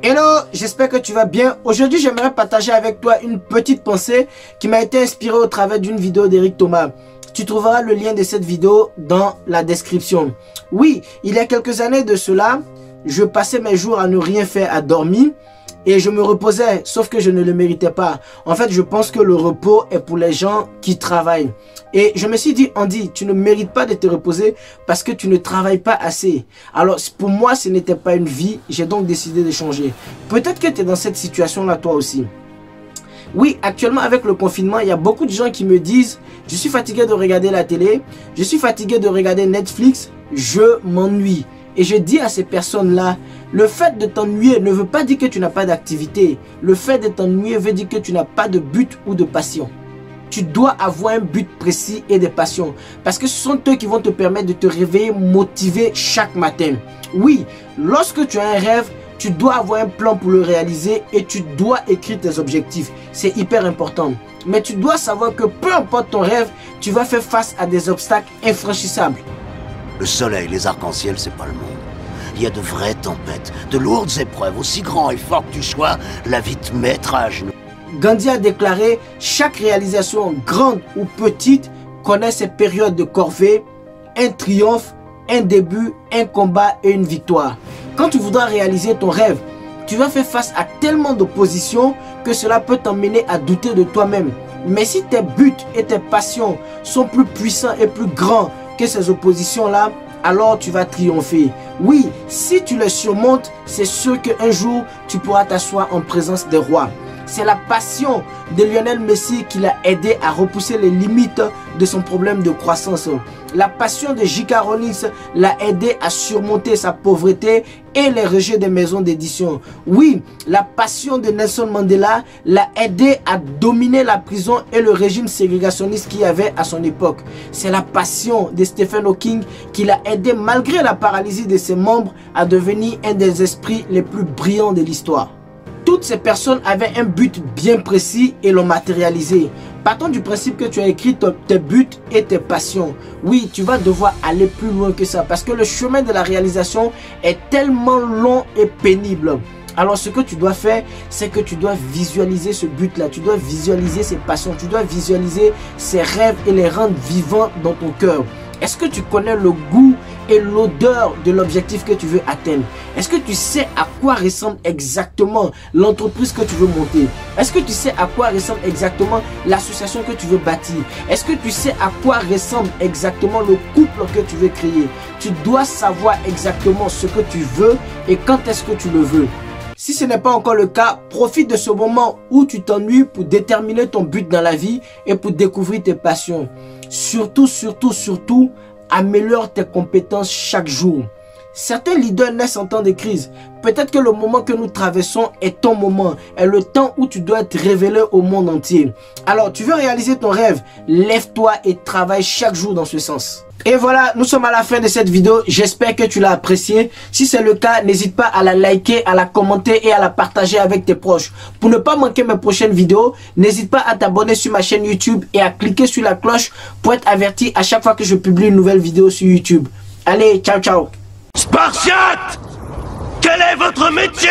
Hello, j'espère que tu vas bien. Aujourd'hui, j'aimerais partager avec toi une petite pensée qui m'a été inspirée au travers d'une vidéo d'Eric Thomas. Tu trouveras le lien de cette vidéo dans la description. Oui, il y a quelques années de cela, je passais mes jours à ne rien faire, à dormir. Et je me reposais, sauf que je ne le méritais pas. En fait, je pense que le repos est pour les gens qui travaillent. Et je me suis dit, Andy, tu ne mérites pas de te reposer parce que tu ne travailles pas assez. Alors, pour moi, ce n'était pas une vie. J'ai donc décidé de changer. Peut-être que tu es dans cette situation-là, toi aussi. Oui, actuellement, avec le confinement, il y a beaucoup de gens qui me disent, je suis fatigué de regarder la télé, je suis fatigué de regarder Netflix, je m'ennuie. Et je dis à ces personnes-là, le fait de t'ennuyer ne veut pas dire que tu n'as pas d'activité. Le fait de t'ennuyer veut dire que tu n'as pas de but ou de passion. Tu dois avoir un but précis et des passions. Parce que ce sont eux qui vont te permettre de te réveiller motivé chaque matin. Oui, lorsque tu as un rêve, tu dois avoir un plan pour le réaliser et tu dois écrire tes objectifs. C'est hyper important. Mais tu dois savoir que peu importe ton rêve, tu vas faire face à des obstacles infranchissables. Le soleil, les arcs-en-ciel, c'est pas le monde. Il y a de vraies tempêtes, de lourdes épreuves, aussi grand et fort que tu sois, la vie te mettra à genoux. Gandhi a déclaré, chaque réalisation, grande ou petite, connaît ses périodes de corvée, un triomphe, un début, un combat et une victoire. Quand tu voudras réaliser ton rêve, tu vas faire face à tellement d'opposition que cela peut t'emmener à douter de toi-même. Mais si tes buts et tes passions sont plus puissants et plus grands que ces oppositions-là, alors tu vas triompher. Oui, si tu les surmontes, c'est sûr qu'un jour, tu pourras t'asseoir en présence des rois. C'est la passion de Lionel Messi qui l'a aidé à repousser les limites de son problème de croissance. La passion de J.K. Rowling l'a aidé à surmonter sa pauvreté et les rejets des maisons d'édition. Oui, la passion de Nelson Mandela l'a aidé à dominer la prison et le régime ségrégationniste qu'il y avait à son époque. C'est la passion de Stephen Hawking qui l'a aidé, malgré la paralysie de ses membres, à devenir un des esprits les plus brillants de l'histoire. Toutes ces personnes avaient un but bien précis et l'ont matérialisé. Partons du principe que tu as écrit tes buts et tes passions. Oui, tu vas devoir aller plus loin que ça parce que le chemin de la réalisation est tellement long et pénible. Alors ce que tu dois faire, c'est que tu dois visualiser ce but-là. Tu dois visualiser ces passions. Tu dois visualiser ces rêves et les rendre vivants dans ton cœur. Est-ce que tu connais le goût et l'odeur de l'objectif que tu veux atteindre? Est-ce que tu sais à quoi ressemble exactement l'entreprise que tu veux monter? Est-ce que tu sais à quoi ressemble exactement l'association que tu veux bâtir? Est-ce que tu sais à quoi ressemble exactement le couple que tu veux créer? Tu dois savoir exactement ce que tu veux et quand est-ce que tu le veux. Si ce n'est pas encore le cas, profite de ce moment où tu t'ennuies pour déterminer ton but dans la vie et pour découvrir tes passions. Surtout, améliore tes compétences chaque jour. Certains leaders naissent en temps de crise. Peut-être que le moment que nous traversons est ton moment, est le temps où tu dois être révélé au monde entier. Alors, tu veux réaliser ton rêve, lève-toi et travaille chaque jour dans ce sens. Et voilà, nous sommes à la fin de cette vidéo. J'espère que tu l'as appréciée. Si c'est le cas, n'hésite pas à la liker, à la commenter et à la partager avec tes proches. Pour ne pas manquer mes prochaines vidéos, n'hésite pas à t'abonner sur ma chaîne YouTube et à cliquer sur la cloche pour être averti à chaque fois que je publie une nouvelle vidéo sur YouTube. Allez, ciao, ciao. Spartiate! Quel est votre métier?